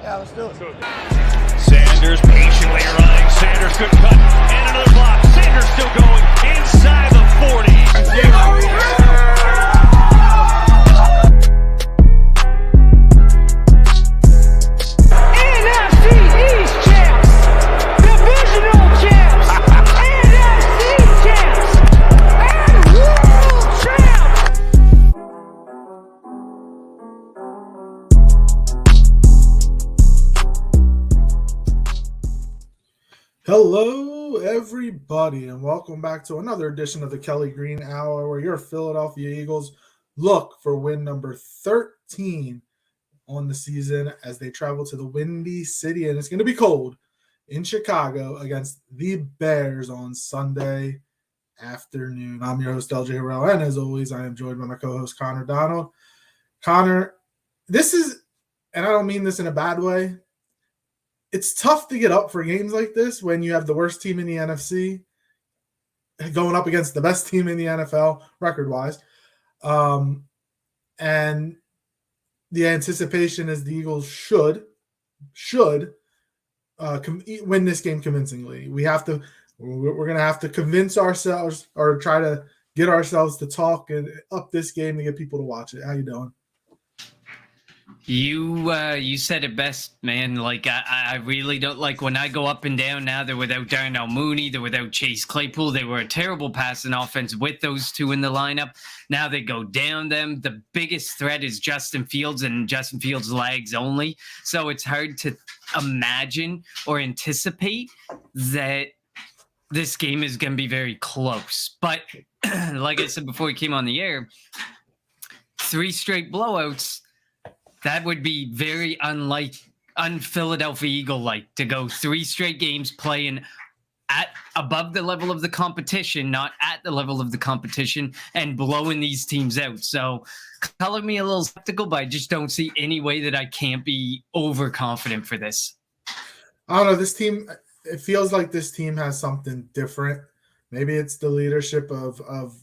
Yeah, let's do it. Sanders patiently running. Sanders, good cut. And another block. Sanders still going inside the 40. NFC East champs, divisional champs, NFC champs, and world champs. Hello, everybody, and welcome back to another edition of the Kelly Green Hour, where your Philadelphia Eagles look for win number 13 on the season as they travel to the Windy City, and it's going to be cold in Chicago against the Bears on Sunday afternoon. I'm your host, LJ Harrell, and as always, I am joined by my co-host, Connor Donald. Connor, this is, and I don't mean this in a bad way, it's tough to get up for games like this when you have the worst team in the NFC going up against the best team in the NFL record-wise. And the anticipation is the Eagles should win this game convincingly. We're going to have to convince ourselves or try to get ourselves to talk and up this game to get people to watch it. How you doing? You said it best, man. Like, I really don't like when I go up and down now. They're without Darnell Mooney. They're without Chase Claypool. They were a terrible passing offense with those two in the lineup. Now they go down them. The biggest threat is Justin Fields, and Justin Fields legs only. So it's hard to imagine or anticipate that this game is going to be very close. But like I said before we came on the air, 3 straight blowouts. That would be very un-Philadelphia Eagle-like to go 3 straight games playing at above the level of the competition, not at the level of the competition, and blowing these teams out. So color me a little skeptical, but I just don't see any way that I can't be overconfident for this. I don't know. This team, it feels like this team has something different. Maybe it's the leadership of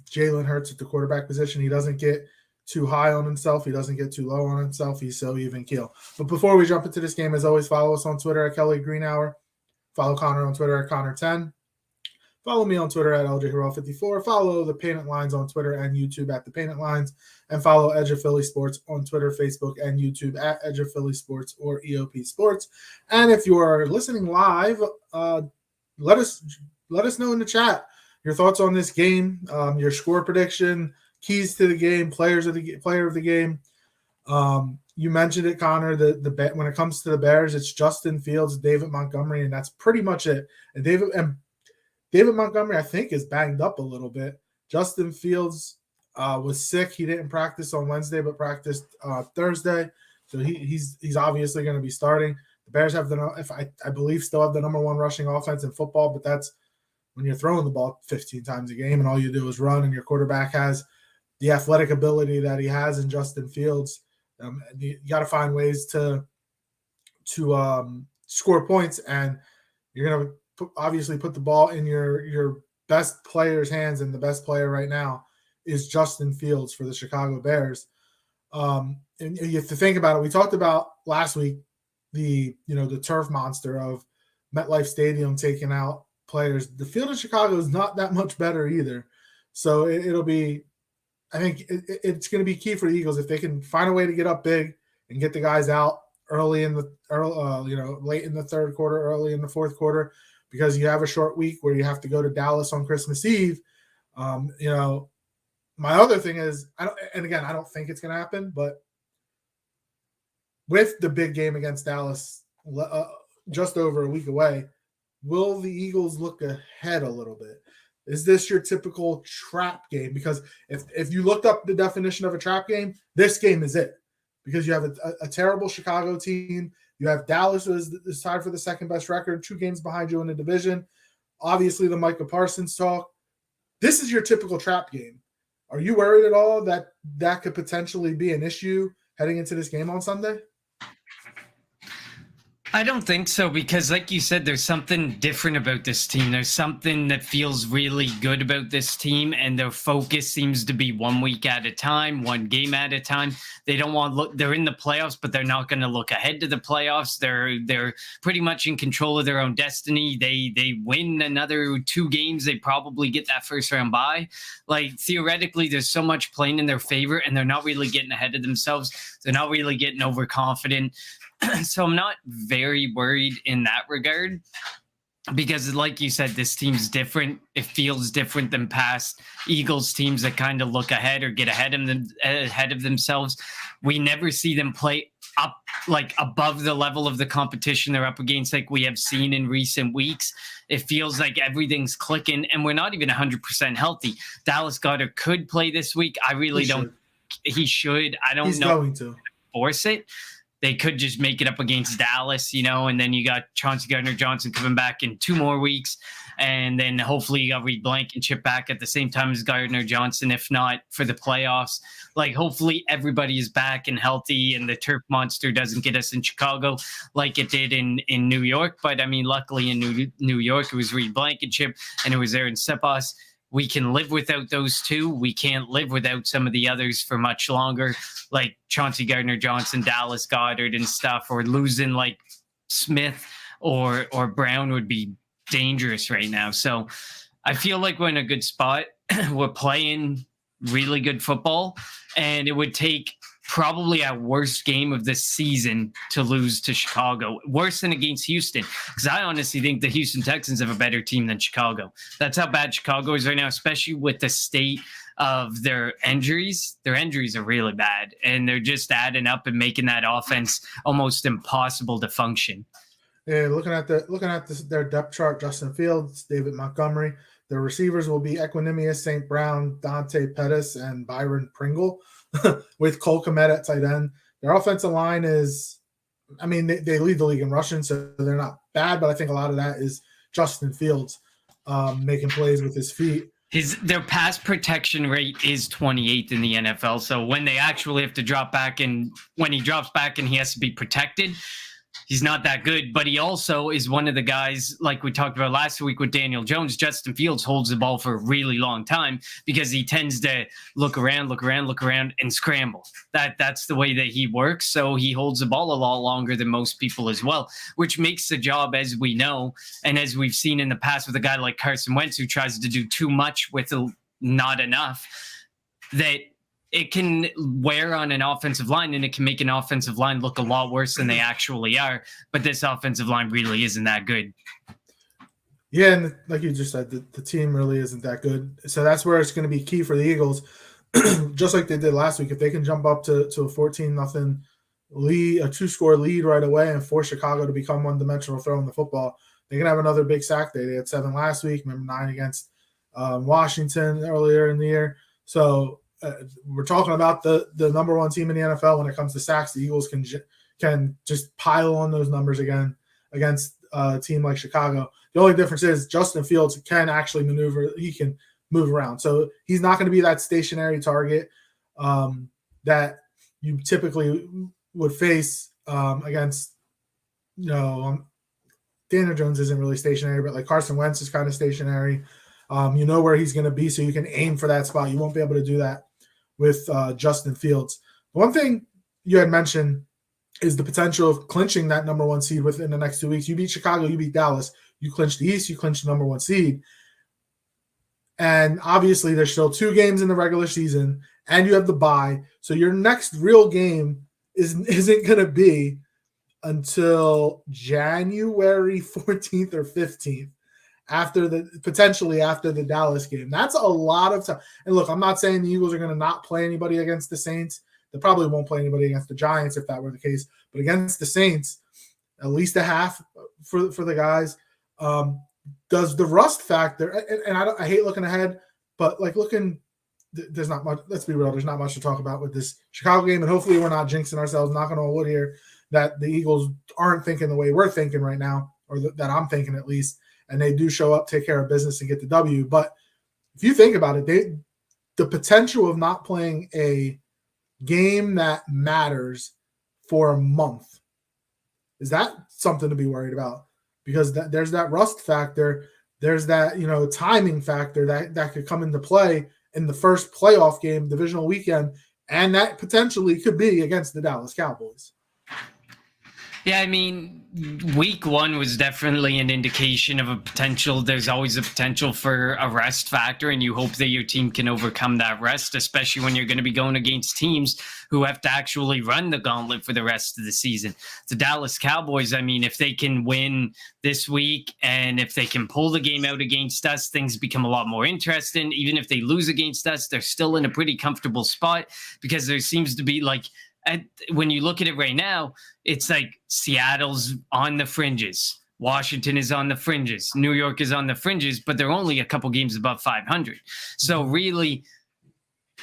Jalen Hurts at the quarterback position. He doesn't get too high on himself. He doesn't get too low on himself. He's so even keel. But before we jump into this game, as always, follow us on Twitter at Kelly Green Hour. Follow Connor on Twitter at Connor10. Follow me on Twitter at LJHero54. Follow the Painted Lines on Twitter and YouTube at the Painted Lines. And follow Edge of Philly Sports on Twitter, Facebook, and YouTube at Edge of Philly Sports or EOP Sports. And if you are listening live, let us know in the chat your thoughts on this game, your score prediction, keys to the game, player of the game. You mentioned it, Connor. The when it comes to the Bears, it's Justin Fields, David Montgomery, and that's pretty much it. And David Montgomery, I think, is banged up a little bit. Justin Fields was sick. He didn't practice on Wednesday, but practiced Thursday. So he's obviously going to be starting. The Bears have I believe still have the number 1 rushing offense in football, but that's when you're throwing the ball 15 times a game and all you do is run, and your quarterback has the athletic ability that he has in Justin Fields. You got to find ways to score points, and you're going to obviously put the ball in your best player's hands, and the best player right now is Justin Fields for the Chicago Bears. And you have to think about it. We talked about last week the turf monster of MetLife Stadium taking out players. The field in Chicago is not that much better either. So it'll be, I think it's going to be key for the Eagles if they can find a way to get up big and get the guys out late in the third quarter, early in the fourth quarter, because you have a short week where you have to go to Dallas on Christmas Eve. My other thing is, I don't think it's going to happen, but with the big game against Dallas just over a week away, will the Eagles look ahead a little bit? Is this your typical trap game? Because if you looked up the definition of a trap game, this game is it. Because you have a terrible Chicago team. You have Dallas, who is tied for the second best record, 2 games behind you in the division. Obviously, the Micah Parsons talk. This is your typical trap game. Are you worried at all that could potentially be an issue heading into this game on Sunday? I don't think so because, like you said, there's something different about this team. There's something that feels really good about this team, and their focus seems to be 1 week at a time, one game at a time. They don't want to look. They're in the playoffs, but they're not going to look ahead to the playoffs. They're pretty much in control of their own destiny. They win another 2 games, they probably get that first round bye. Like theoretically, there's so much playing in their favor, and they're not really getting ahead of themselves. They're not really getting overconfident. So I'm not very worried in that regard because, like you said, this team's different. It feels different than past Eagles teams that kind of look ahead or get ahead of themselves. We never see them play up like above the level of the competition they're up against, like we have seen in recent weeks. It feels like everything's clicking, and we're not even 100% healthy. Dallas Goedert could play this week. I really don't. He should. I don't know. He's going to force it. They could just make it up against Dallas, and then you got Chauncey Gardner-Johnson coming back in 2 more weeks. And then hopefully you got Reed Blankenship back at the same time as Gardner-Johnson, if not for the playoffs. Like, hopefully everybody is back and healthy and the turf monster doesn't get us in Chicago like it did in New York. But, I mean, luckily in New York, it was Reed Blankenship and it was Aaron Cepas. We can live without those 2. We can't live without some of the others for much longer, like Chauncey Gardner-Johnson, Dallas Goedert and stuff, or losing like Smith or Brown would be dangerous right now. So I feel like we're in a good spot. We're playing really good football, and it would take probably our worst game of this season to lose to Chicago, worse than against Houston, because I honestly think the Houston Texans have a better team than Chicago. That's how bad Chicago is right now, especially with the state of their injuries. Their injuries are really bad, and they're just adding up and making that offense almost impossible to function. Yeah, looking at their depth chart: Justin Fields, David Montgomery. Their receivers will be Equanimeous St. Brown, Dante Pettis, and Byron Pringle, with Cole Kmet at tight end. Their offensive line is, I mean, they lead the league in rushing, so they're not bad, but I think a lot of that is Justin Fields making plays with his feet. Their pass protection rate is 28th in the NFL. So when they actually have to drop back, and when he drops back and he has to be protected, he's not that good. But he also is one of the guys, like we talked about last week with Daniel Jones. Justin Fields holds the ball for a really long time because he tends to look around, and scramble. That's the way that he works. So he holds the ball a lot longer than most people as well, which makes the job, as we know, and as we've seen in the past with a guy like Carson Wentz, who tries to do too much with not enough, that it can wear on an offensive line, and it can make an offensive line look a lot worse than they actually are. But this offensive line really isn't that good. Yeah, and like you just said, the team really isn't that good. So that's where it's going to be key for the Eagles, just like they did last week. If they can jump up to a 14-0 lead, a 2-score lead right away, and force Chicago to become one-dimensional throwing the football, they can have another big sack day. They had 7 last week, remember 9 against Washington earlier in the year. So we're talking about the number 1 team in the NFL when it comes to sacks. The Eagles can just pile on those numbers again against a team like Chicago. The only difference is Justin Fields can actually maneuver. He can move around. So he's not going to be that stationary target that you typically would face against, Daniel Jones isn't really stationary, but like Carson Wentz is kind of stationary. You know where he's going to be, so you can aim for that spot. You won't be able to do that with Justin Fields. One thing you had mentioned is the potential of clinching that number 1 seed within the next 2 weeks. You beat Chicago, you beat Dallas, you clinch the East, you clinch the number 1 seed. And obviously there's still 2 games in the regular season, and you have the bye. So your next real game isn't going to be until January 14th or 15th. Potentially after the Dallas game. That's a lot of time. And look, I'm not saying the Eagles are going to not play anybody against the Saints. They probably won't play anybody against the Giants if that were the case. But against the Saints, at least a half for the guys. Does the rust factor, and I hate looking ahead, but there's not much, let's be real, there's not much to talk about with this Chicago game, and hopefully we're not jinxing ourselves, knocking on wood here, that the Eagles aren't thinking the way we're thinking right now, or that I'm thinking at least, and they do show up, take care of business, and get the W. But if you think about it, the potential of not playing a game that matters for a month Is that something to be worried about? Because there's that rust factor. There's that, timing factor that could come into play in the first playoff game, divisional weekend, and that potentially could be against the Dallas Cowboys. Yeah, I mean, week 1 was definitely an indication of a potential. There's always a potential for a rest factor, and you hope that your team can overcome that rest, especially when you're going to be going against teams who have to actually run the gauntlet for the rest of the season. The Dallas Cowboys, I mean, if they can win this week and if they can pull the game out against us, things become a lot more interesting. Even if they lose against us, they're still in a pretty comfortable spot because there seems to be when you look at it right now, it's like Seattle's on the fringes. Washington is on the fringes. New York is on the fringes, but they're only a couple games above 500. So really,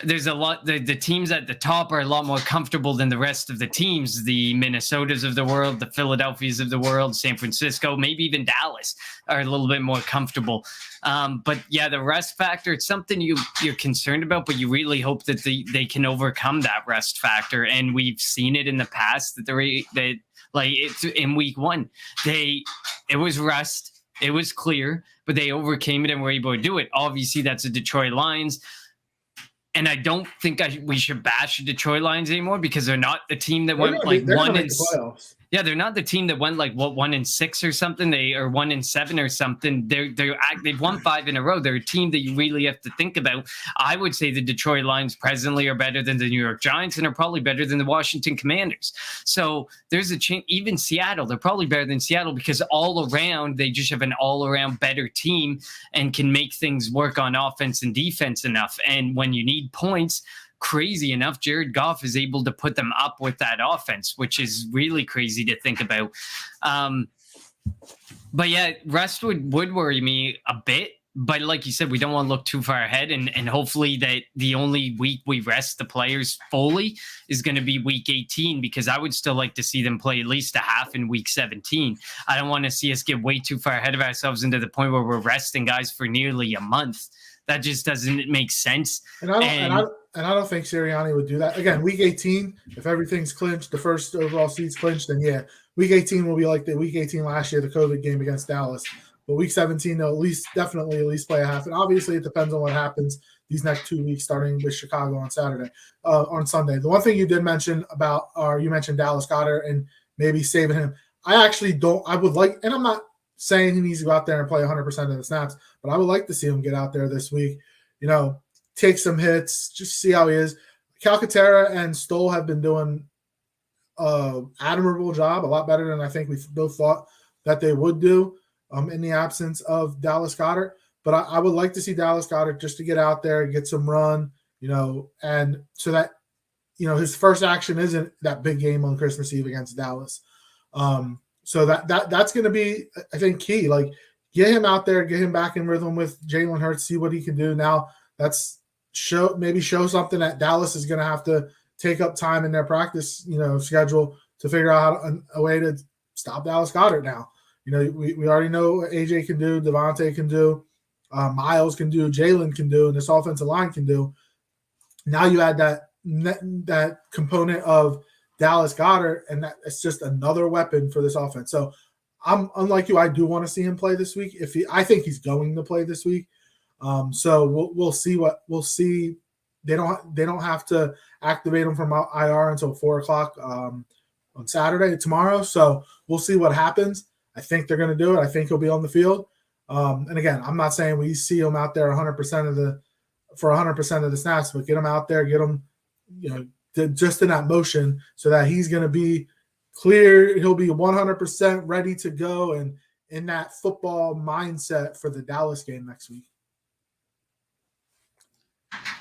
there's a lot. The teams at the top are a lot more comfortable than the rest of the teams. The Minnesotas of the world, the Philadelphias of the world, San Francisco, maybe even Dallas are a little bit more comfortable. But yeah, the rest factor, it's something you're concerned about, but you really hope that they can overcome that rest factor. And we've seen it in the past that it's in week 1, it was rest, it was clear, but they overcame it and were able to do it. Obviously, that's the Detroit Lions. And I don't think we should bash the Detroit Lions anymore because they're not the team that went 1 and playoffs. Yeah, they're not the team that went 1-6 or something. They are 1-7 or something. They've won 5 in a row. They're a team that you really have to think about. I would say the Detroit Lions presently are better than the New York Giants and are probably better than the Washington Commanders. So there's a chance. Even Seattle, they're probably better than Seattle because all around they just have an all around better team and can make things work on offense and defense enough. And when you need points, crazy enough, Jared Goff is able to put them up with that offense, which is really crazy to think about. But yeah, rest would worry me a bit. But like you said, we don't want to look too far ahead. And hopefully that the only week we rest the players fully is going to be week 18, because I would still like to see them play at least a half in week 17. I don't want to see us get way too far ahead of ourselves into the point where we're resting guys for nearly a month. That just doesn't make sense. And I don't think Sirianni would do that. Again, week 18, if everything's clinched, the first overall seed's clinched, then yeah, week 18 will be like the week 18 last year, the COVID game against Dallas. But week 17, they'll definitely at least play a half. And obviously it depends on what happens these next 2 weeks, starting with Chicago on Sunday. The one thing you did mention you mentioned Dallas Goedert and maybe saving him. I would like, and I'm not saying he needs to go out there and play 100% of the snaps, but I would like to see him get out there this week, take some hits, just see how he is. Calcaterra and Stoll have been doing an admirable job, a lot better than I think we both thought that they would do in the absence of Dallas Goedert. But I would like to see Dallas Goedert just to get out there, get some run, and so that, his first action isn't that big game on Christmas Eve against Dallas. So that's going to be, I think, key. Like, get him out there, get him back in rhythm with Jalen Hurts, see what he can do. Now, show something that Dallas is going to have to take up time in their practice, schedule to figure out a way to stop Dallas Goedert now. We already know what AJ can do, Devontae can do, Miles can do, Jalen can do, and this offensive line can do. Now you add that component of Dallas Goedert, and it's just another weapon for this offense. So I'm unlike you. I do want to see him play this week. I think he's going to play this week. So we'll see we'll see. They don't have to activate him from IR until 4:00 on Saturday tomorrow. So we'll see what happens. I think they're going to do it. I think he'll be on the field. And again, I'm not saying we see him out there 100% of the snaps, but get him out there, get him, just in that motion so that he's going to be clear. He'll be 100% ready to go and in that football mindset for the Dallas game next week.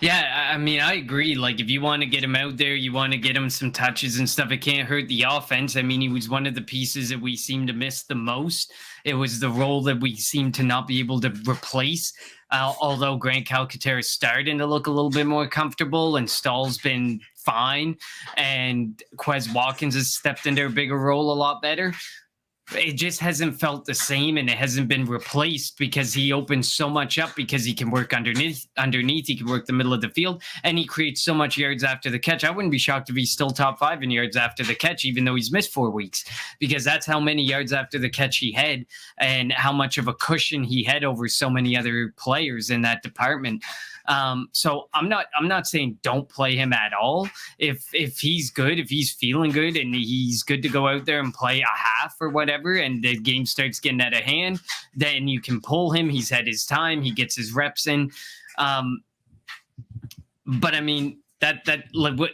Yeah, I mean, I agree. Like, if you want to get him out there, you want to get him some touches and stuff, it can't hurt the offense. I mean, he was one of the pieces that we seem to miss the most. It was the role that we seem to not be able to replace. Although Grant Calcaterra is starting to look a little bit more comfortable and Stoll's been fine, and Quez Watkins has stepped into a bigger role a lot better. it just hasn't felt the same, and it hasn't been replaced because he opens so much up because he can work underneath, he can work the middle of the field, and he creates so much yards after the catch. I wouldn't be shocked if he's still top 5 in yards after the catch, even though he's missed 4 weeks, because that's how many yards after the catch he had and how much of a cushion he had over so many other players in that department. So I'm not saying don't play him at all. If he's good, if he's feeling good and he's good to go out there and play a half or whatever, and the game starts getting out of hand, then you can pull him. He's had his time. He gets his reps in. But I mean, that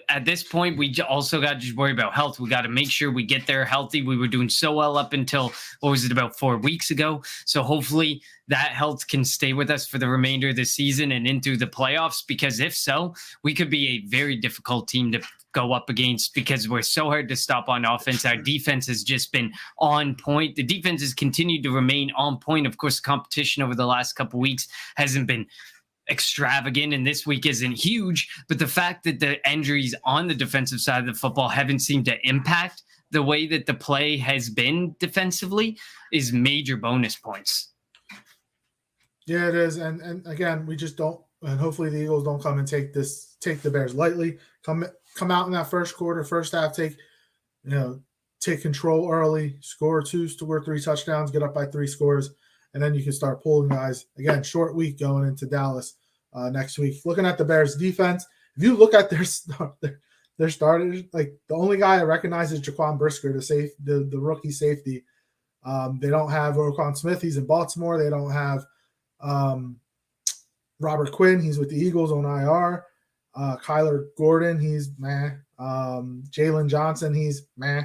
at this point, we also got to just worry about health. We got to make sure we get there healthy. We were doing so well up until, what was it, about 4 weeks ago. So hopefully that health can stay with us for the remainder of the season and into the playoffs, because if so, we could be a very difficult team to go up against, because we're so hard to stop on offense. Our defense has just been on point. The defense has continued to remain on point. Of course, the competition over the last couple of weeks hasn't been extravagant, and this week isn't huge, but the fact that the injuries on the defensive side of the football haven't seemed to impact the way that the play has been defensively is major bonus points. Yeah, it is. And again, we just don't, and hopefully the Eagles don't come and take the Bears lightly. Come out in that first quarter, first half, take control early, score 3 touchdowns, get up by 3 scores, and then you can start pulling guys. Again, short week going into Dallas next week. Looking at the Bears defense, if you look at their starters, like the only guy I recognize is Jaquan Brisker, the rookie safety. They don't have Roquan Smith. He's in Baltimore. They don't have Robert Quinn. He's with the Eagles on IR. Kyler Gordon, he's meh. Jalen Johnson, he's meh.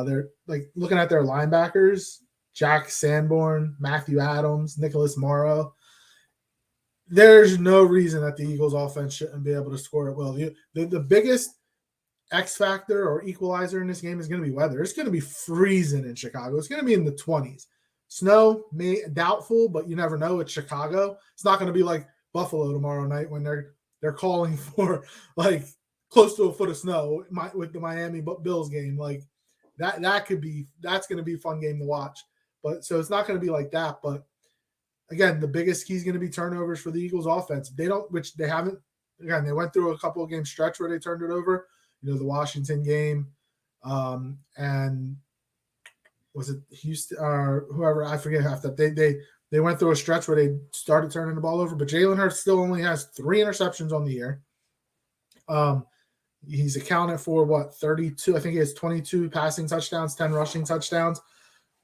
They're like looking at their linebackers, Jack Sanborn, Matthew Adams, Nicholas Morrow. There's no reason that the Eagles offense shouldn't be able to score at will. The biggest X factor or equalizer in this game is going to be weather. It's going to be freezing in Chicago. It's going to be in the 20s. Snow, doubtful, but you never know. It's Chicago. It's not going to be like Buffalo tomorrow night when they're calling for like close to a foot of snow with the Miami Bills game. Like that's going to be a fun game to watch. But so it's not going to be like that. But again, the biggest key is going to be turnovers for the Eagles offense. They haven't. Again, they went through a couple of game stretch where they turned it over. The Washington game, and was it Houston or whoever? I forget half that. They went through a stretch where they started turning the ball over. But Jalen Hurts still only has 3 interceptions on the year. He's accounted for 32. I think he has 22 passing touchdowns, 10 rushing touchdowns.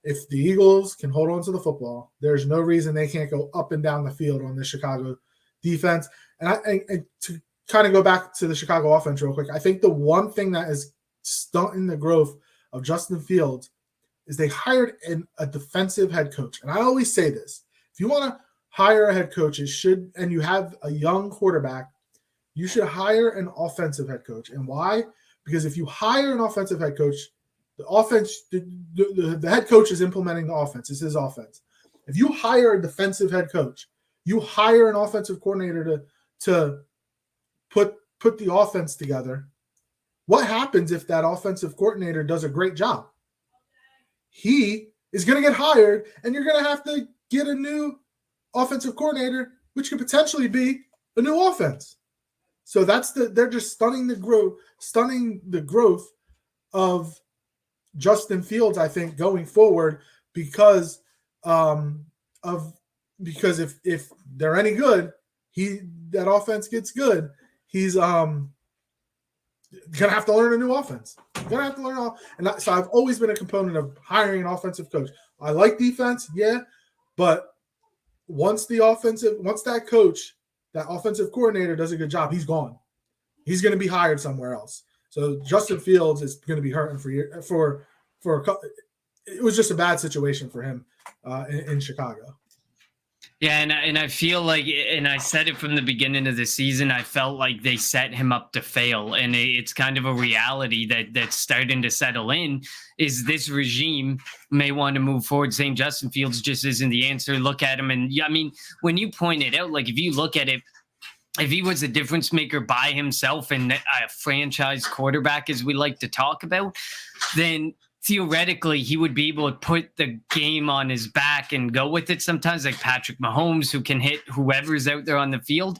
If the Eagles can hold on to the football, there's no reason they can't go up and down the field on the Chicago defense. And to kind of go back to the Chicago offense real quick, I think the one thing that is stunting the growth of Justin Fields is they hired a defensive head coach. And I always say this, if you want to hire a head coach, and you have a young quarterback, you should hire an offensive head coach. And why? Because if you hire an offensive head coach, the offense, the head coach is implementing the offense. It's his offense. If you hire a defensive head coach, you hire an offensive coordinator to put the offense together. What happens if that offensive coordinator does a great job? He is going to get hired, and you're going to have to get a new offensive coordinator, which could potentially be a new offense. So they're just stunning the growth of Justin Fields, I think, going forward because if they're any good, that offense gets good. He's gonna have to learn a new offense. So I've always been a component of hiring an offensive coach. I like defense, yeah, but once that coach, that offensive coordinator does a good job, he's gone. He's going to be hired somewhere else. So Justin Fields is going to be hurting for a couple. It was just a bad situation for him in Chicago. Yeah, and I feel like, and I said it from the beginning of the season, I felt like they set him up to fail. And it's kind of a reality that's starting to settle in, is this regime may want to move forward saying Justin Fields just isn't the answer. Look at him. And I mean, when you point it out, like if you look at it, if he was a difference maker by himself and a franchise quarterback, as we like to talk about, then theoretically he would be able to put the game on his back and go with it sometimes, like Patrick Mahomes, who can hit whoever's out there on the field.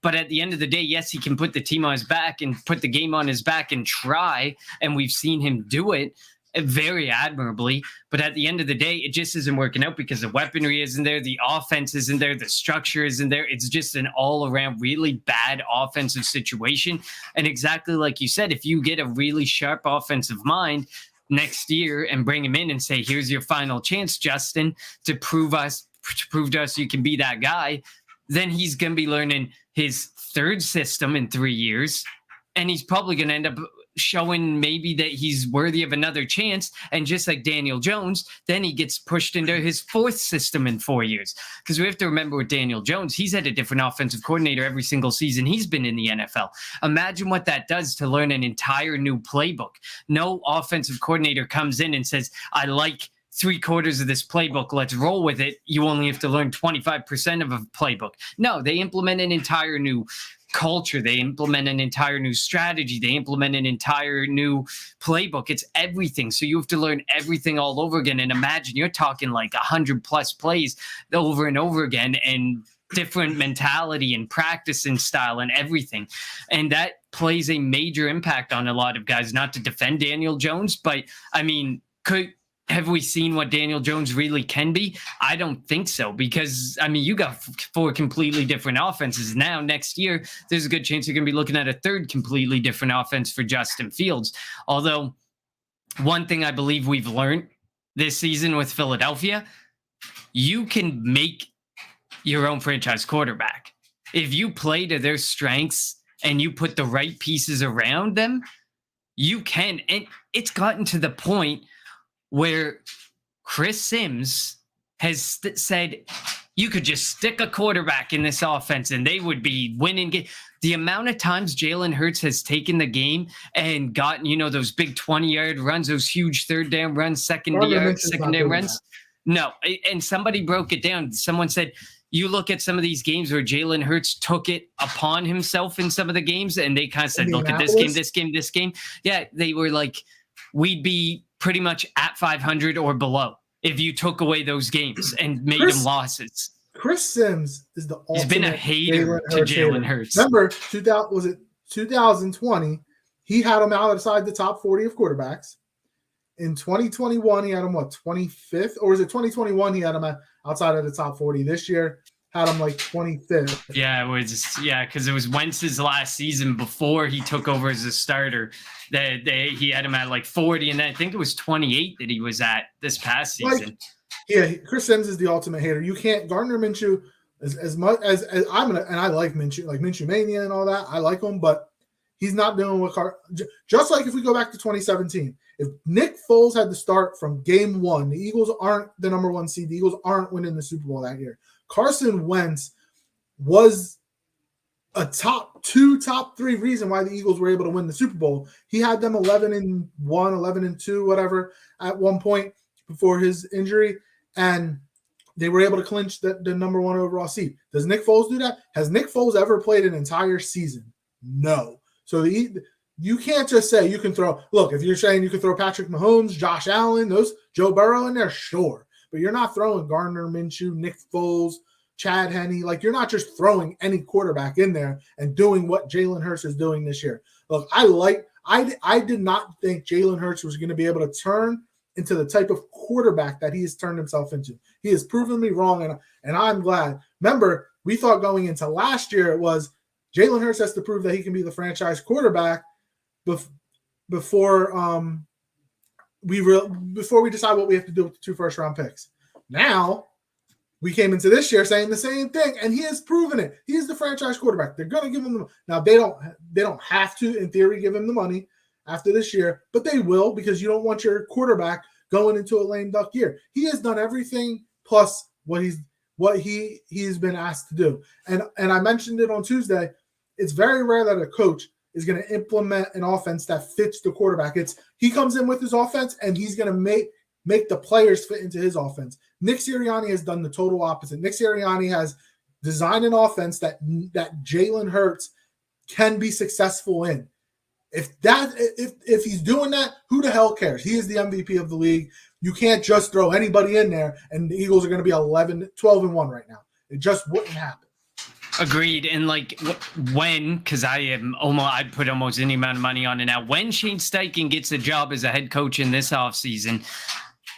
But at the end of the day, yes, he can put the team on his back and put the game on his back and try. And we've seen him do it very admirably. But at the end of the day, it just isn't working out because the weaponry isn't there. The offense isn't there. The structure isn't there. It's just an all-around really bad offensive situation. And exactly like you said, if you get a really sharp offensive mind next year and bring him in and say, here's your final chance, Justin, to prove to us you can be that guy, then he's going to be learning his third system in 3 years. And he's probably going to end up showing maybe that he's worthy of another chance. And just like Daniel Jones, then he gets pushed into his fourth system in 4 years. Because we have to remember with Daniel Jones, he's had a different offensive coordinator every single season he's been in the NFL. Imagine what that does to learn an entire new playbook. No offensive coordinator comes in and says, I like 3/4 of this playbook, let's roll with it. You only have to learn 25% of a playbook. No, they implement an entire new culture. They implement an entire new strategy. They implement an entire new playbook. It's everything. So you have to learn everything all over again. And imagine you're talking like 100+ plays over and over again, and different mentality and practice and style and everything. And that plays a major impact on a lot of guys. Not to defend Daniel Jones, but I mean, have we seen what Daniel Jones really can be? I don't think so, because, I mean, you got 4 completely different offenses. Now, next year, there's a good chance you're going to be looking at a third completely different offense for Justin Fields. Although, one thing I believe we've learned this season with Philadelphia, you can make your own franchise quarterback. If you play to their strengths and you put the right pieces around them, you can. And it's gotten to the point where Chris Sims has said you could just stick a quarterback in this offense and they would be winning. The amount of times Jalen Hurts has taken the game and gotten, those big 20-yard runs, those huge third down runs, second down runs. No, and somebody broke it down. Someone said, you look at some of these games where Jalen Hurts took it upon himself in some of the games, and they kind of said, look at this game. Yeah, they were like, we'd be pretty much at 500 or below if you took away those games and made them losses. Chris Sims is the ultimate. He's been a hater to Jalen Hurts. Remember, 2020, he had him outside the top 40 of quarterbacks. In 2021, he had him, 25th? Or was it 2021 he had him outside of the top 40? This year, had him like 25th. Yeah, because it was Wentz's last season before he took over as a starter. He had him at like 40, and I think it was 28 that he was at this past season. Chris Sims is the ultimate hater. You can't Gardner Minshew as much as I'm gonna, and I like Minshew, like Minshew Mania and all that. I like him, but he's not doing what just like if we go back to 2017. If Nick Foles had to start from game one, the Eagles aren't the number 1 seed. The Eagles aren't winning the Super Bowl that year. Carson Wentz was a top 2, top 3 reason why the Eagles were able to win the Super Bowl. He had them 11-1, 11-2, whatever, at one point before his injury, and they were able to clinch the number 1 overall seed. Does Nick Foles do that? Has Nick Foles ever played an entire season? No. So you can't just say you can throw. Look, if you're saying you can throw Patrick Mahomes, Josh Allen, Joe Burrow in there, sure. But you're not throwing Gardner Minshew, Nick Foles, Chad Henne. Like, you're not just throwing any quarterback in there and doing what Jalen Hurts is doing this year. Look, I did not think Jalen Hurts was going to be able to turn into the type of quarterback that he has turned himself into. He has proven me wrong, and I'm glad. Remember, we thought going into last year it was Jalen Hurts has to prove that he can be the franchise quarterback before we decide what we have to do with the 2 first-round picks. Now, we came into this year saying the same thing, and he has proven it. He is the franchise quarterback. They're going to give him the – now, they don't have to, in theory, give him the money after this year, but they will, because you don't want your quarterback going into a lame duck year. He has done everything plus what he's been asked to do. And I mentioned it on Tuesday. It's very rare that a coach is going to implement an offense that fits the quarterback. He comes in with his offense, and he's going to make the players fit into his offense. Nick Sirianni has done the total opposite. Nick Sirianni has designed an offense that Jalen Hurts can be successful in. If he's doing that, who the hell cares? He is the MVP of the league. You can't just throw anybody in there, and the Eagles are going to be 12-1 right now. It just wouldn't happen. Agreed. And like because I'd put almost any amount of money on it now. When Shane Steichen gets a job as a head coach in this offseason,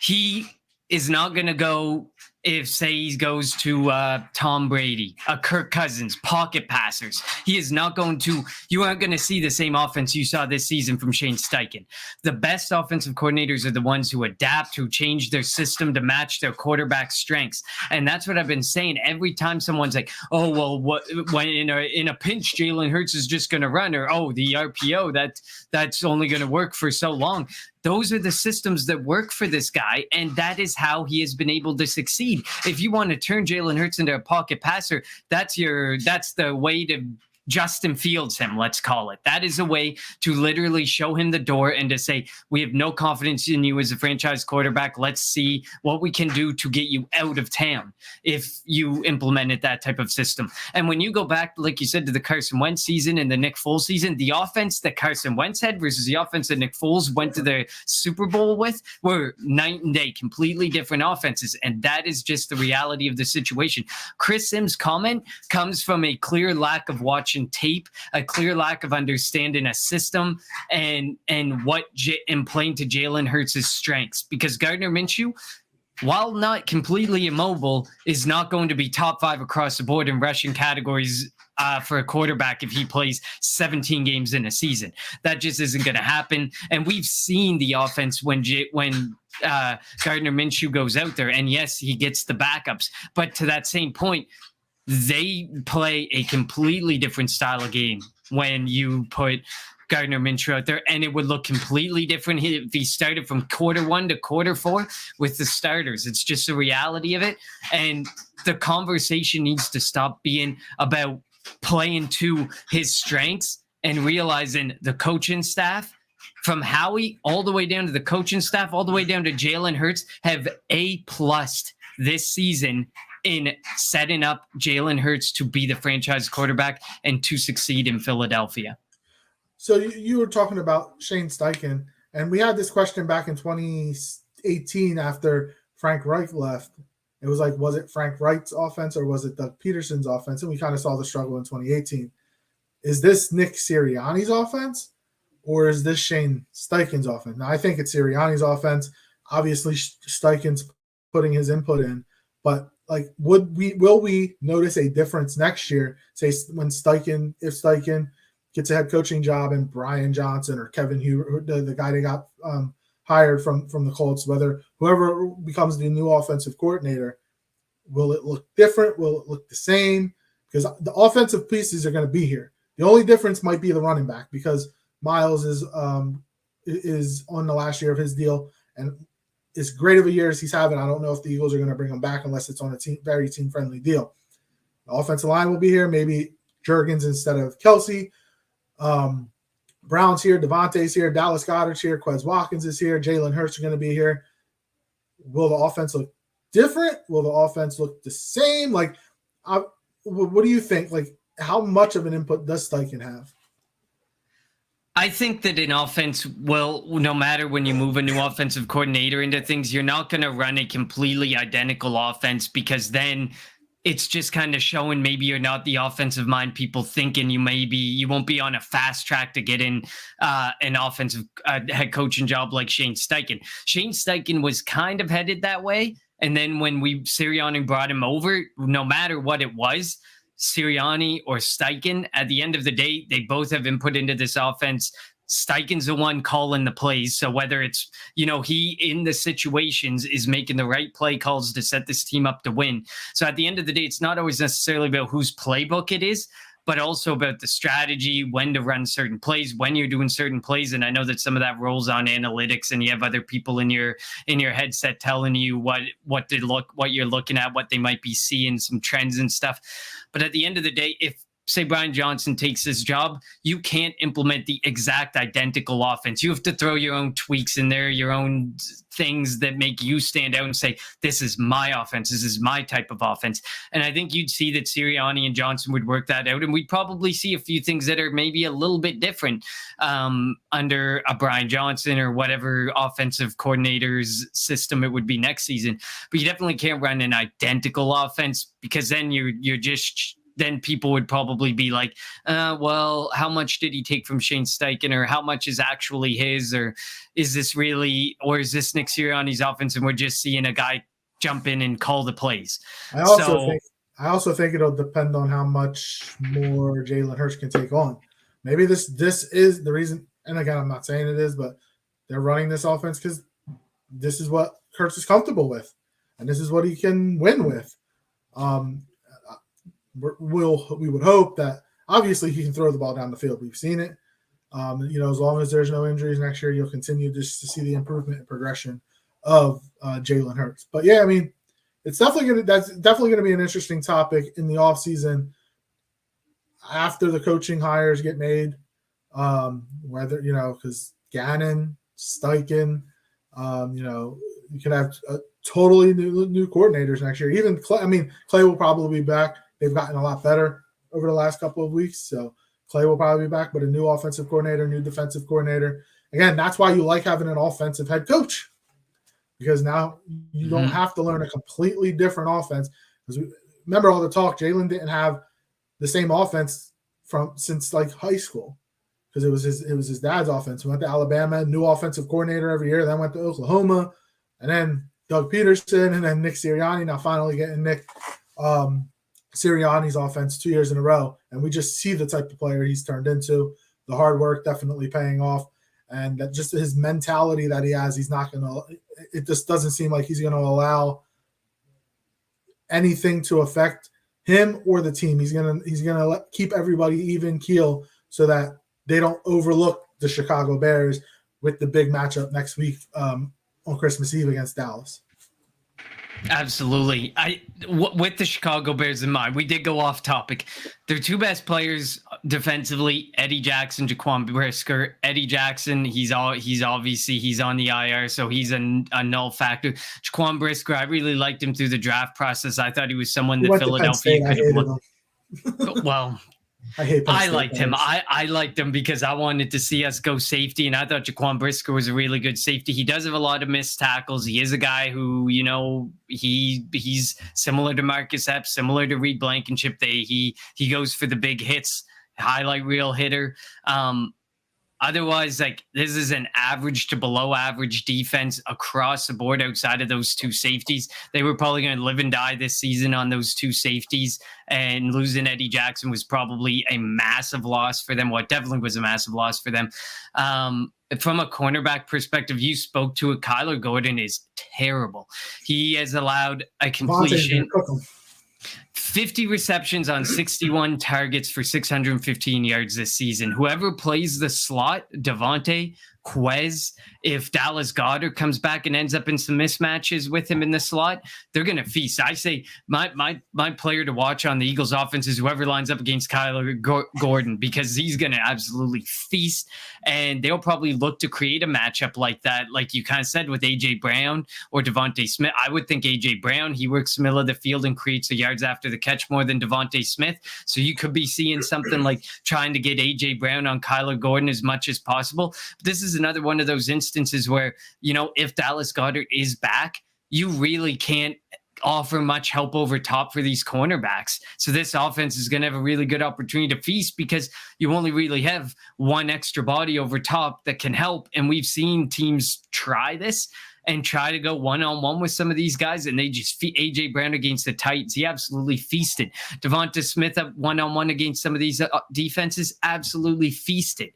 he is not going to go. If, say, he goes to Tom Brady, Kirk Cousins, pocket passers, he is not going to, you aren't going to see the same offense you saw this season from Shane Steichen. The best offensive coordinators are the ones who adapt, who change their system to match their quarterback's strengths. And that's what I've been saying. Every time someone's like, oh, well, when in a pinch, Jalen Hurts is just going to run, or, oh, the RPO, that's only going to work for so long. Those are the systems that work for this guy, and that is how he has been able to succeed. If you want to turn Jalen Hurts into a pocket passer, that's the way to Justin Fields him, let's call it. That is a way to literally show him the door and to say, we have no confidence in you as a franchise quarterback. Let's see what we can do to get you out of town if you implemented that type of system. And when you go back, like you said, to the Carson Wentz season and the Nick Foles season, the offense that Carson Wentz had versus the offense that Nick Foles went to the Super Bowl with were night and day, completely different offenses. And that is just the reality of the situation. Chris Sims' comment comes from a clear lack of watching tape, a clear lack of understanding a system and playing to Jalen Hurts' strengths, because Gardner Minshew, while not completely immobile, is not going to be top 5 across the board in rushing categories for a quarterback if he plays 17 games in a season. That just isn't going to happen. And we've seen the offense when Gardner Minshew goes out there, and yes, he gets the backups, but to that same point, they play a completely different style of game when you put Gardner Minshew out there, and it would look completely different if he started from quarter 1 to quarter 4 with the starters. It's just the reality of it. And the conversation needs to stop being about playing to his strengths and realizing the coaching staff, from Howie all the way down to the coaching staff, all the way down to Jalen Hurts, have A+ this season in setting up Jalen Hurts to be the franchise quarterback and to succeed in Philadelphia. So you were talking about Shane Steichen, and we had this question back in 2018 after Frank Reich left. It was like, was it Frank Reich's offense or was it Doug Peterson's offense? And we kind of saw the struggle in 2018. Is this Nick Sirianni's offense or is this Shane Steichen's offense? Now, I think it's Sirianni's offense. Obviously, Steichen's putting his input in, but like, will we notice a difference next year? Say when if Steichen gets a head coaching job and Brian Johnson or Kevin Hugh, the guy they got hired from the Colts, whoever becomes the new offensive coordinator, will it look different? Will it look the same? Because the offensive pieces are going to be here. The only difference might be the running back, because Miles is on the last year of his deal, and as great of a year as he's having, I don't know if the Eagles are going to bring him back unless it's on a very team-friendly deal. The offensive line will be here. Maybe Juergens instead of Kelsey. Brown's here. Devontae's here. Dallas Goedert's here. Quez Watkins is here. Jalen Hurts are going to be here. Will the offense look different? Will the offense look the same? Like, what do you think? Like, how much of an input does Steichen have? I think that in offense, well, no matter when you move a new offensive coordinator into things, you're not going to run a completely identical offense, because then it's just kind of showing maybe you're not the offensive mind people thinking you won't be on a fast track to get in an offensive head coaching job like Shane Steichen. Shane Steichen was kind of headed that way. And then when Sirianni brought him over, no matter what it was, Sirianni or Steichen, at the end of the day, they both have input into this offense. Steichen's the one calling the plays. So whether it's, he in the situations is making the right play calls to set this team up to win. So at the end of the day, it's not always necessarily about whose playbook it is, but also about the strategy, when to run certain plays, when you're doing certain plays. And I know that some of that rolls on analytics, and you have other people in your headset telling you what you're looking at, what they might be seeing, some trends and stuff. But at the end of the day, if say Brian Johnson takes this job, you can't implement the exact identical offense. You have to throw your own tweaks in there, your own things that make you stand out and say, this is my offense. This is my type of offense. And I think you'd see that Sirianni and Johnson would work that out. And we'd probably see a few things that are maybe a little bit different under a Brian Johnson or whatever offensive coordinator's system it would be next season. But you definitely can't run an identical offense, because then you're just... then people would probably be like, well, how much did he take from Shane Steichen, or how much is actually his, or is this really, or is this Nick Sirianni's offense and we're just seeing a guy jump in and call the plays? I also think it'll depend on how much more Jalen Hurts can take on. Maybe this is the reason, and again, I'm not saying it is, but they're running this offense because this is what Hurts is comfortable with, and this is what he can win with. We would hope that obviously he can throw the ball down the field. We've seen it. As long as there's no injuries next year, you'll continue just to see the improvement and progression of Jalen Hurts. But yeah, I mean, that's definitely going to be an interesting topic in the offseason after the coaching hires get made. Whether, because Gannon, Steichen, you could have totally new coordinators next year. Even Clay will probably be back. They've gotten a lot better over the last couple of weeks. So Clay will probably be back, but a new offensive coordinator, new defensive coordinator. Again, that's why you like having an offensive head coach, because now you don't have to learn a completely different offense. Because remember all the talk, Jalen didn't have the same offense since like high school, because it was his dad's offense. He went to Alabama, new offensive coordinator every year, then went to Oklahoma, and then Doug Peterson, and then Nick Sirianni. Now finally getting Nick Sirianni's offense 2 years in a row, and we just see the type of player he's turned into. The hard work definitely paying off, and that just his mentality that he has. It just doesn't seem like he's going to allow anything to affect him or the team. He's going to keep everybody even keel so that they don't overlook the Chicago Bears with the big matchup next week on Christmas Eve against Dallas. Absolutely. With the Chicago Bears in mind, we did go off topic. Their two best players defensively, Eddie Jackson, Jaquan Brisker. Eddie Jackson, he's on the IR, so he's a null factor. Jaquan Brisker, I really liked him through the draft process. I thought he was someone that Philadelphia could have looked. Well, I liked him. I liked him because I wanted to see us go safety, and I thought Jaquan Brisker was a really good safety. He does have a lot of missed tackles. He is a guy who, he's similar to Marcus Epps, similar to Reed Blankenship. He goes for the big hits, highlight reel hitter. Otherwise, this is an average to below average defense across the board outside of those two safeties. They were probably going to live and die this season on those two safeties, and losing Eddie Jackson was probably a massive loss for them. Well, it definitely was a massive loss for them. From a cornerback perspective, you spoke to it. Kyler Gordon is terrible. He has allowed a completion. 50 receptions on 61 targets for 615 yards this season. Whoever plays the slot, Devontae, Quez, if Dallas Goedert comes back and ends up in some mismatches with him in the slot, they're going to feast. I say my player to watch on the Eagles offense is whoever lines up against Kyler Gordon, because he's going to absolutely feast, and they'll probably look to create a matchup like that, like you kind of said with A.J. Brown or Devontae Smith. I would think A.J. Brown, he works middle of the field and creates the yards after the catch more than Devontae Smith, so you could be seeing something like trying to get A.J. Brown on Kyler Gordon as much as possible. But this is another one of those instances where, if Dallas Goedert is back, you really can't offer much help over top for these cornerbacks. So this offense is going to have a really good opportunity to feast, because you only really have one extra body over top that can help. And we've seen teams try this and try to go one-on-one with some of these guys, and they just A.J. Brown against the Titans, he absolutely feasted. Devonta Smith up one-on-one against some of these defenses, absolutely feasted.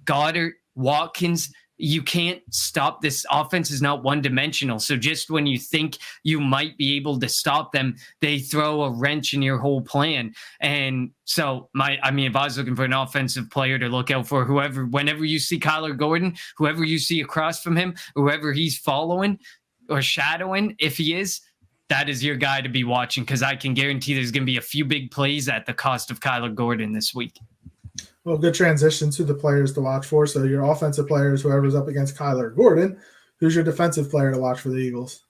Goddard, Watkins, you can't stop. This offense is not one-dimensional. So just when you think you might be able to stop them, they throw a wrench in your whole plan. And so if I was looking for an offensive player to look out for, whenever you see Kyler Gordon, whoever you see across from him, whoever he's following or shadowing, if he is, that is your guy to be watching, because I can guarantee there's going to be a few big plays at the cost of Kyler Gordon this week. Well, good transition to the players to watch for. So your offensive players, whoever's up against Kyler Gordon, who's your defensive player to watch for the Eagles?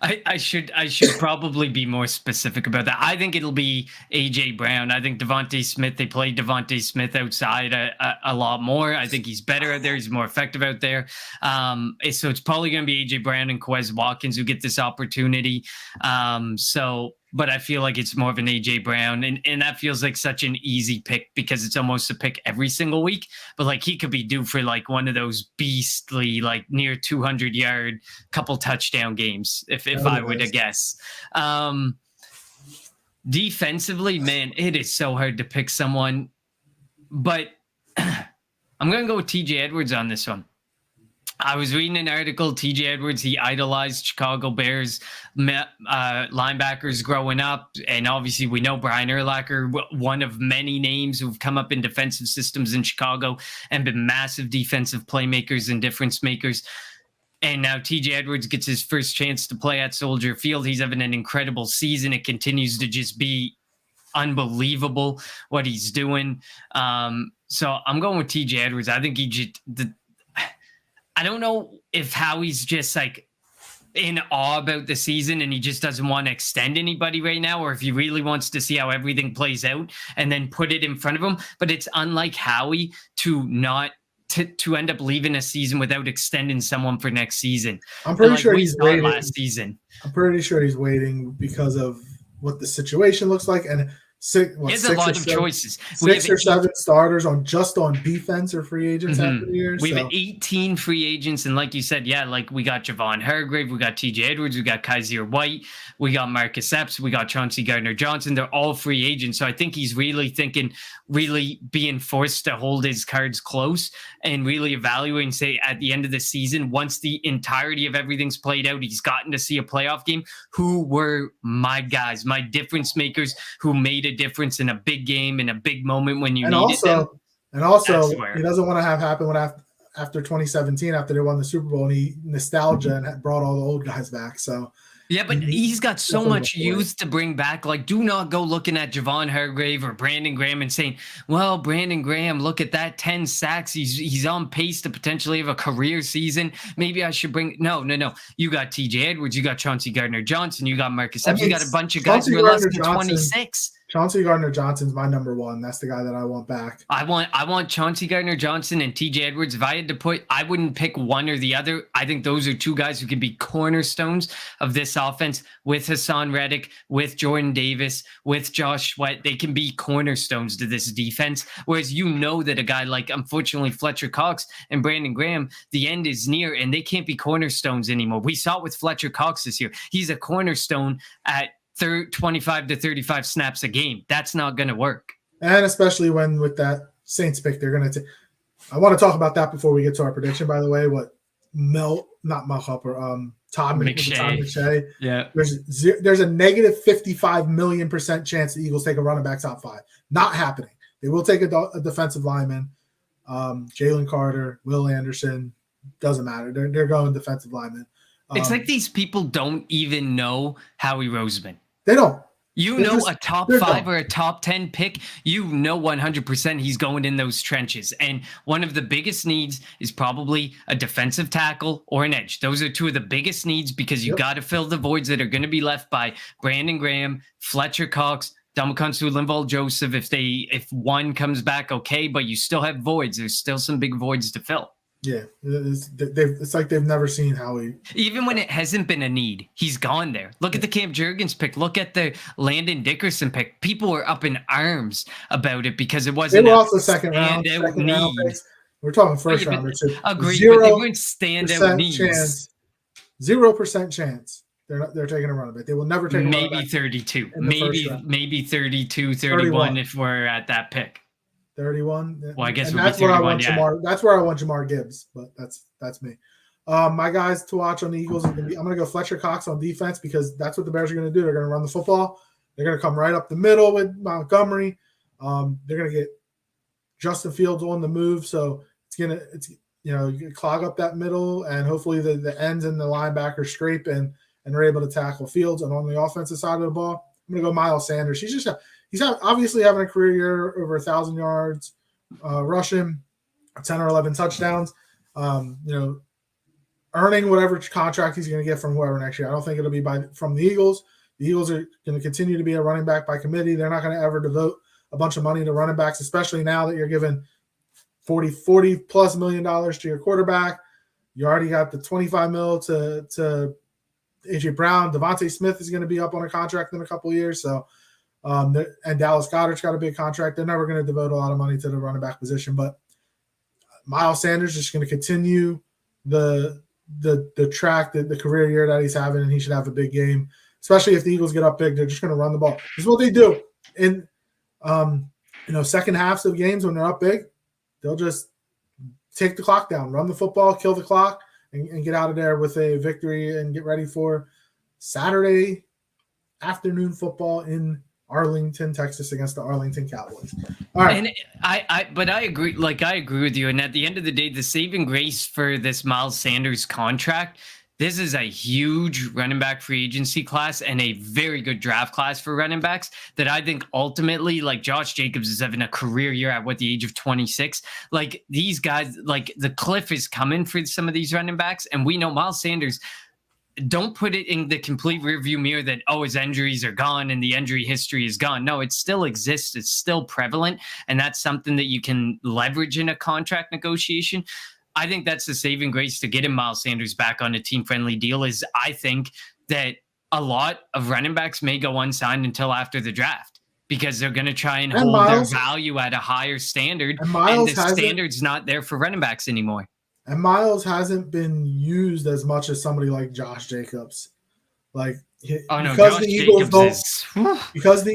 I should probably be more specific about that. I think it'll be AJ Brown. I think Devontae Smith, they played Devontae Smith outside a lot more. I think he's better out there. He's more effective out there. So it's probably going to be AJ Brown and Quez Watkins who get this opportunity. But I feel like it's more of an AJ Brown, and that feels like such an easy pick because it's almost a pick every single week. But like he could be due for like one of those beastly, like near 200-yard, couple touchdown games, if I were to guess. Defensively, man, it is so hard to pick someone, but I'm gonna go with TJ Edwards on this one. I was reading an article, TJ Edwards, he idolized Chicago Bears linebackers growing up. And obviously we know Brian Urlacher, one of many names who've come up in defensive systems in Chicago and been massive defensive playmakers and difference makers. And now TJ Edwards gets his first chance to play at Soldier Field. He's having an incredible season. It continues to just be unbelievable what he's doing. So I'm going with TJ Edwards. I think I don't know if Howie's just like in awe about the season and he just doesn't want to extend anybody right now, or if he really wants to see how everything plays out and then put it in front of him. But it's unlike Howie to end up leaving a season without extending someone for next season. I'm pretty sure we he's saw waiting last season. I'm pretty sure he's waiting because of what the situation looks like, and He has a lot of choices. Six or seven starters on defense or free agents after the year. We have 18 free agents, and like you said, like we got Javon Hargrave, we got TJ Edwards, we got Kaiser White, we got Marcus Epps, we got Chauncey Gardner-Johnson. They're all free agents, so I think he's really being forced to hold his cards close and really evaluating, say, at the end of the season, once the entirety of everything's played out, he's gotten to see a playoff game, who were my guys, my difference makers who made a difference in a big game, in a big moment when you needed them. And also, he doesn't want to have happen after 2017, after they won the Super Bowl, and he nostalgia and brought all the old guys back. So yeah, but he's got so much youth to bring back. Like, do not go looking at Javon Hargrave or Brandon Graham and saying, well, Brandon Graham, look at that, 10 sacks. He's on pace to potentially have a career season. Maybe I should bring – no. You got TJ Edwards. You got Chauncey Gardner-Johnson. You got Marcus Epps. You got a bunch of guys who are less than 26. Chauncey Gardner-Johnson's my number one. That's the guy that I want back. I want Chauncey Gardner-Johnson and TJ Edwards. If I had to put, I wouldn't pick one or the other. I think those are two guys who can be cornerstones of this offense with Hassan Reddick, with Jordan Davis, with Josh Sweat. They can be cornerstones to this defense. Whereas that a guy like, unfortunately, Fletcher Cox and Brandon Graham, the end is near and they can't be cornerstones anymore. We saw it with Fletcher Cox this year. He's a cornerstone at 25 to 35 snaps a game. That's not going to work. And especially when with that Saints pick, they're going to I want to talk about that before we get to our prediction, by the way. What Todd McShay. Yeah. There's a negative 55 million% chance the Eagles take a running back top 5. Not happening. They will take a defensive lineman. Jalen Carter, Will Anderson, doesn't matter. They're going defensive lineman. It's like these people don't even know Howie Roseman. They don't. A top 5 or a top 10 pick, 100% he's going in those trenches. And one of the biggest needs is probably a defensive tackle or an edge. Those are two of the biggest needs because you got to fill the voids that are going to be left by Brandon Graham, Fletcher Cox, Ndamukong Linval Joseph. If one comes back, okay, but you still have voids. There's still some big voids to fill. Yeah, it's like they've never seen Howie. Even when it hasn't been a need, he's gone there. Look at the Cam Jurgens pick. Look at the Landon Dickerson pick. People were up in arms about it because it wasn't. They were also second round picks. We're talking first round. Agreed, but they weren't standout needs. 0% chance they're taking a running back. They will never take a running back. Maybe 32. Maybe 32, 31 if we're at that pick. 31. Well, I guess that's where I want Jamar. That's where I want Jamar Gibbs, but that's me. My guys to watch on the Eagles I'm going to go Fletcher Cox on defense because that's what the Bears are going to do. They're going to run the football. They're going to come right up the middle with Montgomery. They're going to get Justin Fields on the move, so you clog up that middle, and hopefully the ends and the linebackers scrape and and are able to tackle Fields. And on the offensive side of the ball, I'm going to go Miles Sanders. He's obviously having a career year, over 1,000 yards rushing, 10 or 11 touchdowns. Earning whatever contract he's going to get from whoever next year. I don't think it'll be from the Eagles. The Eagles are going to continue to be a running back by committee. They're not going to ever devote a bunch of money to running backs, especially now that you're giving $40 plus million to your quarterback. You already got the $25 million to AJ Brown. Devontae Smith is going to be up on a contract in a couple of years. So, and Dallas Goedert's got a big contract. They're never going to devote a lot of money to the running back position. But Miles Sanders is going to continue the track, the career year that he's having, and he should have a big game. Especially if the Eagles get up big, they're just going to run the ball. This is what they do in second halves of games when they're up big. They'll just take the clock down, run the football, kill the clock, and get out of there with a victory and get ready for Saturday afternoon football in Arlington, Texas, against the Arlington Cowboys. All right. And I agree. I agree with you. And at the end of the day, the saving grace for this Miles Sanders contract, this is a huge running back free agency class and a very good draft class for running backs that I think ultimately, Josh Jacobs is having a career year at the age of 26. These guys, the cliff is coming for some of these running backs. And we know Miles Sanders, don't put it in the complete rearview mirror that, his injuries are gone and the injury history is gone. No, it still exists. It's still prevalent. And that's something that you can leverage in a contract negotiation. I think that's the saving grace to getting Miles Sanders back on a team-friendly deal is I think that a lot of running backs may go unsigned until after the draft because they're going to try and hold Miles, their value at a higher standard. And the standard's not there for running backs anymore. And Miles hasn't been used as much as somebody like Josh Jacobs. Because the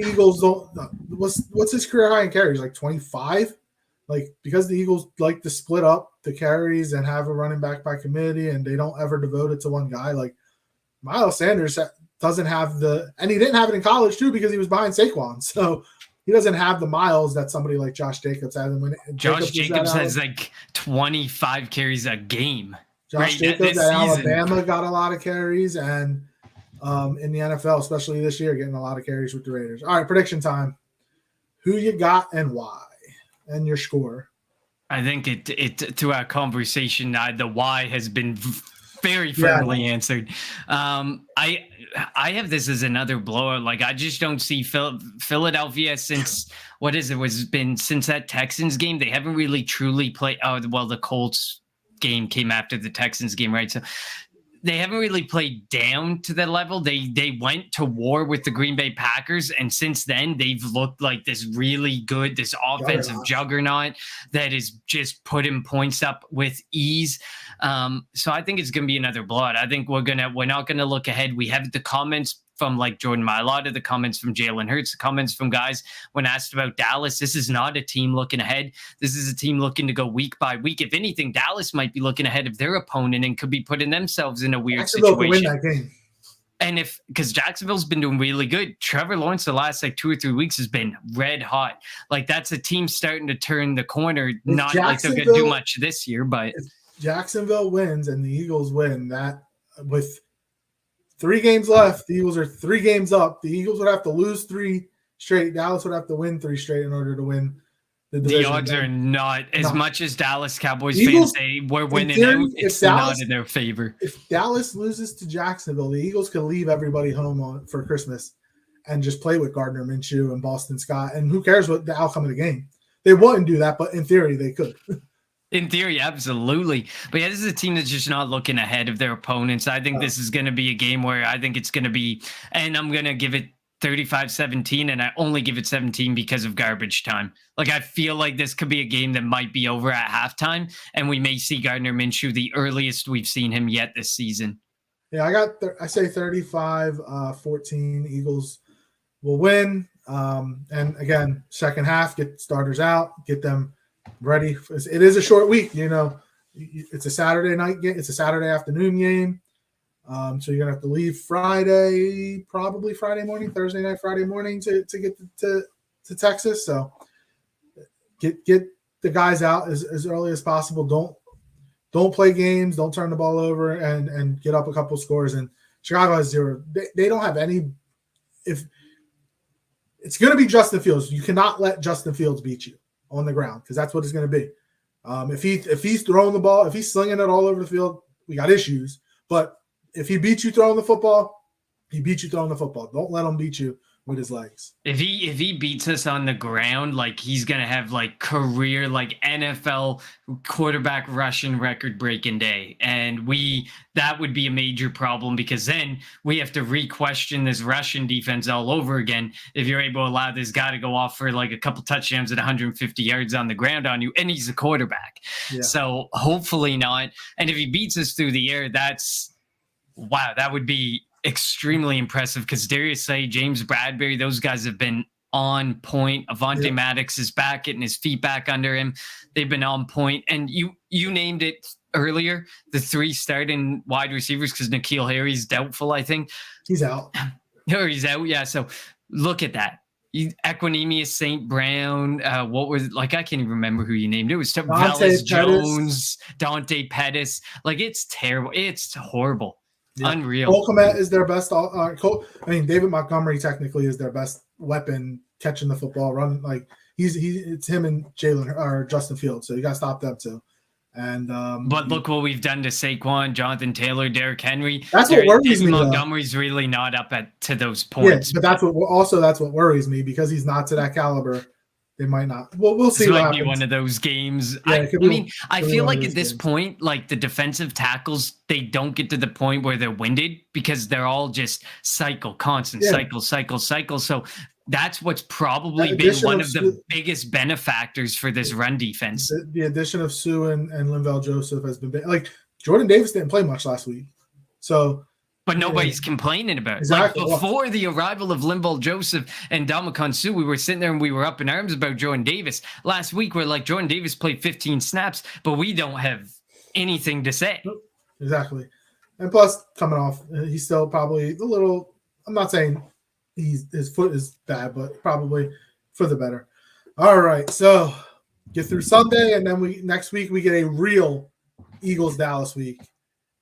Eagles don't. What's his career high in carries? 25. Because the Eagles like to split up the carries and have a running back by committee, and they don't ever devote it to one guy. Miles Sanders doesn't have and he didn't have it in college too because he was behind Saquon. So he doesn't have the miles that somebody like Josh Jacobs has. And when Josh Jacobs has 25 carries a game. Josh Jacobs at Alabama got a lot of carries, and in the NFL, especially this year, getting a lot of carries with the Raiders. All right, prediction time. Who you got and why? And your score. I think through our conversation, the why has been very firmly answered. I have this as another blowout. I just don't see Philadelphia since since that Texans game. They haven't really truly played. The Colts game came after the Texans game, right? So they haven't really played down to that level. They went to war with the Green Bay Packers, and since then they've looked like this really good, this offensive juggernaut that is just putting points up with ease. So I think it's going to be another blowout. I think we're not gonna look ahead. We have the comments from Jordan Mailata, the comments from Jalen Hurts, the comments from guys when asked about Dallas. This is not a team looking ahead. This is a team looking to go week by week. If anything, Dallas might be looking ahead of their opponent and could be putting themselves in a weird situation. Win that game. And because Jacksonville's been doing really good, Trevor Lawrence the last 2 or 3 weeks has been red hot. That's a team starting to turn the corner. Not like they're going to do much this year, but if Jacksonville wins and the Eagles win, that with 3 games left, the Eagles are 3 games up. The Eagles would have to lose 3 straight. Dallas would have to win 3 straight in order to win the division. The odds are not as much as Dallas Cowboys fans say we're winning out. It's not in their favor. If Dallas loses to Jacksonville, the Eagles could leave everybody home for Christmas and just play with Gardner Minshew and Boston Scott. And who cares what the outcome of the game? They wouldn't do that, but in theory, they could. In theory, absolutely. But yeah, this is a team that's just not looking ahead of their opponents. I think this is going to be a game where I think it's going to be, and I'm going to give it 35-17, and I only give it 17 because of garbage time. I feel like this could be a game that might be over at halftime, and we may see Gardner Minshew the earliest we've seen him yet this season. Yeah, I say 35-14. Eagles will win. And again, second half, get starters out, get them ready. It is a short week, it's a Saturday night game. It's a Saturday afternoon game. So you're going to have to leave Friday, probably Friday morning, Thursday night, Friday morning to get to Texas. So get the guys out as early as possible. Don't play games. Don't turn the ball over and get up a couple scores and Chicago has 0. They don't have any. If it's going to be Justin Fields, you cannot let Justin Fields beat you on the ground because that's what it's going to be. If he's throwing the ball, if he's slinging it all over the field, we got issues. But if he beats you throwing the football, he beats you throwing the football. Don't let him beat you with his legs. If he beats us on the ground, like he's gonna have like career like NFL quarterback rushing record breaking day, and that would be a major problem because then we have to re-question this Russian defense all over again. If you're able to allow this guy to go off for like a couple touchdowns at 150 yards on the ground on you, and he's a quarterback, so hopefully not. And if he beats us through the air, that would be extremely impressive because Darius Slay, James Bradbury, those guys have been on point. Avonte Maddox is back, getting his feet back under him. They've been on point. And you named it earlier, the 3 starting wide receivers, because N'Keal Harry's doubtful, I think. He's out. Or he's out, yeah. So look at that. Equanimous St. Brown, what was it? Like, I can't even remember who you named. It was Velus Jones, Dante Pettis. Like, it's terrible. It's horrible. Yeah. Unreal. Cole Kmet is their best. David Montgomery technically is their best weapon catching the football, run like it's him and Justin Fields. So you got to stop them too. And but look what we've done to Saquon, Jonathan Taylor, Derrick Henry. That's what worries me. Montgomery's really not up to those points. Yeah, but that's what worries me because he's not to that caliber. They might not. Well, we'll see. This what might happens. be one of those games. Yeah, I feel like at this point, like the defensive tackles, they don't get to the point where they're winded because they're all just constant cycle. So that's what's probably been one of the biggest benefactors for this run defense. The addition of Sue and Linval Joseph has been big. Like Jordan Davis didn't play much last week, so. But nobody's complaining about it. Exactly. Like before the arrival of Linval Joseph and Ndamukong Suh, we were sitting there and we were up in arms about Jordan Davis. Last week, we're like, Jordan Davis played 15 snaps, but we don't have anything to say. Exactly. And plus, coming off, he's still probably a little – I'm not saying his foot is bad, but probably for the better. All right, so get through Sunday, and then next week we get a real Eagles-Dallas week.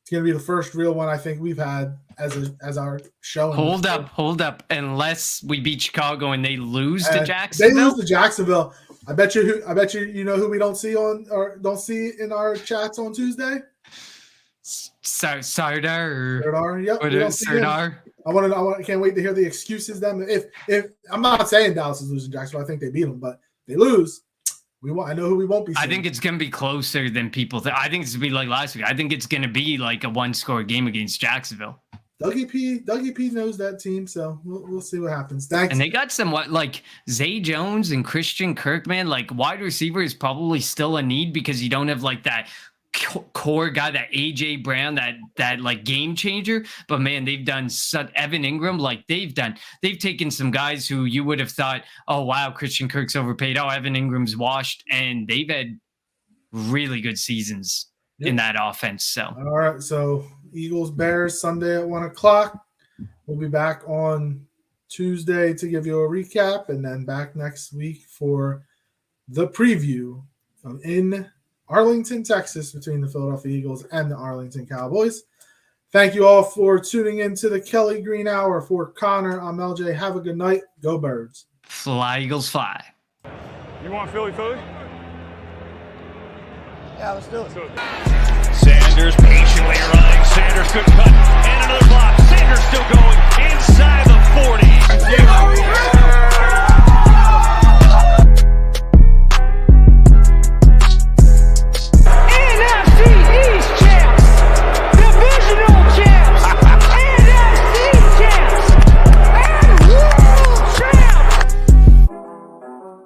It's going to be the first real one I think we've had as our show. Hold up. Unless we beat Chicago and they lose to Jacksonville. They lose to Jacksonville. I bet you you know who we don't see don't see in our chats on Tuesday? Sardar. Yep. Sardar. I can't wait to hear the excuses then. If I'm not saying Dallas is losing Jacksonville, I think they beat them, but they lose. I know who we won't be seeing. I think it's going to be closer than people think. I think it's going to be like last week. I think it's going to be like a 1-score game against Jacksonville. Dougie P knows that team, so we'll see what happens. Thanks. And they got somewhat like Zay Jones and Christian Kirk, man. Like wide receiver is probably still a need because you don't have like that core guy, that AJ Brown, that like game changer. But man, they've done Evan Ingram, like they've taken some guys who you would have thought, oh wow, Christian Kirk's overpaid, oh Evan Ingram's washed, and they've had really good seasons in that offense. So all right, so Eagles Bears Sunday at 1:00. We'll be back on Tuesday to give you a recap, and then back next week for the preview in Arlington, Texas, between the Philadelphia Eagles and the Arlington Cowboys. Thank you all for tuning in to the Kelly Green Hour. For Connor, I'm LJ. Have a good night. Go Birds. Fly, Eagles, fly. You want Philly? Yeah, let's do it. Sanders patiently running. Sanders, good cut. And another block. Sanders still going.